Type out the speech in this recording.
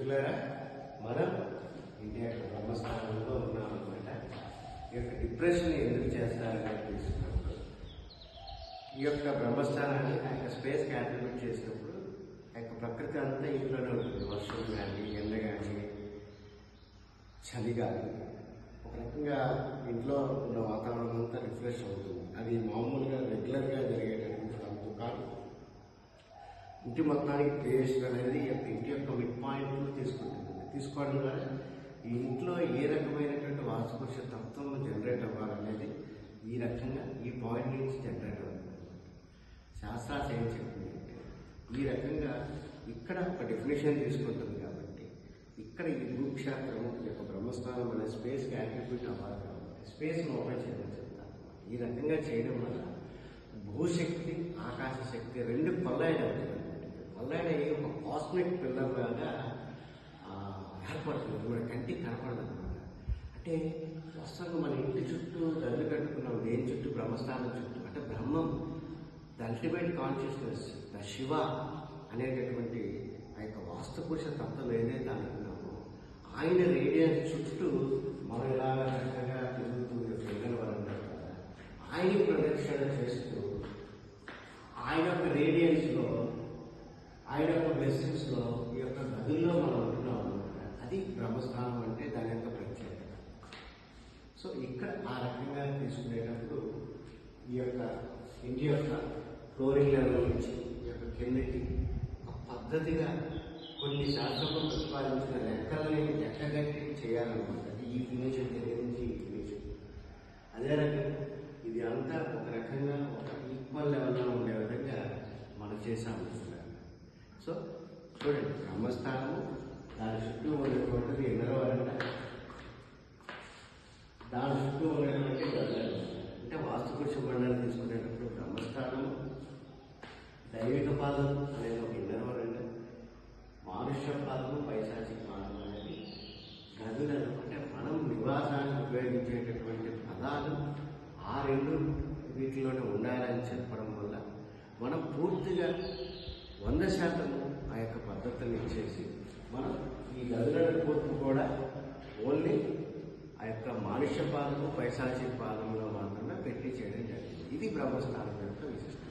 మిత్రులారా, మనం ఇండియా బ్రహ్మస్థానంలో ఉన్నామన్నమాట. ఈ యొక్క డిప్రెషన్ ఎందుకు చేస్తారని తెలుసుకున్నప్పుడు ఈ యొక్క బ్రహ్మస్థానాన్ని ఆ యొక్క స్పేస్కి యాట్రిబ్యూట్ చేసినప్పుడు ఆ యొక్క ప్రకృతి అంతా ఇంట్లోనే ఉంటుంది. వర్షం కానీ, ఎండ కానీ, చలి కానీ, ఒక రకంగా ఇంట్లో ఉన్న వాతావరణం అంతా రిఫ్రెష్ అవుతుంది. అది మామూలుగా రెగ్యులర్గా జరిగేటటువంటి అంతు కాదు. ఇంటి మొత్తానికి క్రియేషన్ అనేది ఇంటి యొక్క మిడ్ పాయింట్ తీసుకోవడం ద్వారా ఈ ఇంట్లో ఏ రకమైనటువంటి వాస్తుపురుష తత్వం జనరేట్ అవ్వాలనేది ఈ రకంగా ఈ పాయింట్ నుంచి జనరేట్ అవ్వాలి. శాస్త్రాలు ఏం చెప్తుంది అంటే ఈ రకంగా ఇక్కడ ఒక డెఫినేషన్ తీసుకుంటుంది కాబట్టి ఇక్కడ ఈ భూక్షేత్రం యొక్క బ్రహ్మస్థానం అనే స్పేస్కి యాట్రిబ్యూట్ అవ్వాలి కాబట్టి స్పేస్ను ఓపెన్ చేయడం చెప్తాను. ఈ రకంగా చేయడం వల్ల భూశక్తి, ఆకాశ శక్తి రెండు కొల్లాయిడ్ అవుతుంది. కొల్లాయిడ్ అయ్యి ఒక కాస్మిక్ పిల్లర్ లాగా ఏర్పడుతుంది. మన కంటికి కనపడదు అనమాట. అంటే వస్తాను మన ఇంటి చుట్టూ దళ్ళు కట్టుకున్నాం. దేని చుట్టూ? బ్రహ్మస్థానం చుట్టూ. అంటే Brahman, the ultimate consciousness, the Shiva అనేటటువంటి ఆ యొక్క వాస్తుపురుష తత్వం ఏదైతే అనుకున్నామో ఆయన రేడియన్స్ చుట్టూ మనం ఇలా చక్కగా తిరుగుతూ చేయగలవాలన్నారు కదా. ఆయన ప్రదక్షిణ చేస్తూ ఆయన యొక్క రేడియన్స్లో, ఆయన యొక్క బ్లెస్సింగ్స్లో ఈ యొక్క గదుల్లో మనం ఉంటున్నాం అనమాట. అది బ్రహ్మస్థానం అంటే దాని యొక్క ప్రత్యేకత. సో ఇక్కడ ఆ రకంగా తీసుకునేటప్పుడు ఈ యొక్క ఇంటి యొక్క ఫ్లోరింగ్ లెవెల్ నుంచి ఈ యొక్క కిందకి ఒక పద్ధతిగా కొన్ని శాస్త్రంలో ప్రతిపాదించిన లెక్కల్ని లెక్కగట్టి చేయాలన్నమాట. ఈ ఫినిషింగ్ దగ్గర నుంచి ఈ ఫినిషింగ్ అదే రకంగా ఇది అంతా ఒక రకంగా ఒక ఈక్వల్ లెవెల్లో ఉండే విధంగా మనం చేసాము. సో చూడండి, బ్రహ్మస్థానము, దాని చుట్టూ ఉన్నటువంటిది ఎన్నర వరంట, దాని చుట్టూ ఉన్నటువంటి గదులు. అంటే వాస్తుపురుష మండలం తీసుకునేటప్పుడు బ్రహ్మస్థానము, దైవిక పాదం అనేది ఒక ఎన్నర వరంట, మానుష్య పాదము, పైశాచిక పాదం అనేది గదులను. అంటే మనం నివాసానికి ఉపయోగించేటటువంటి పదాలు ఆ రెండు వీటిలోనే ఉండాలని చెప్పడం వల్ల మనం పూర్తిగా 100% ఆ యొక్క పద్ధతులు ఇచ్చేసి మనం ఈ గదుల పూర్తి కూడా ఓన్లీ ఆ యొక్క మానుష్య పాదము, పైశాచిక పాదంలో మాత్రమే పెట్టి చేయడం జరిగింది. ఇది బ్రహ్మస్థానం యొక్క విశిష్టత.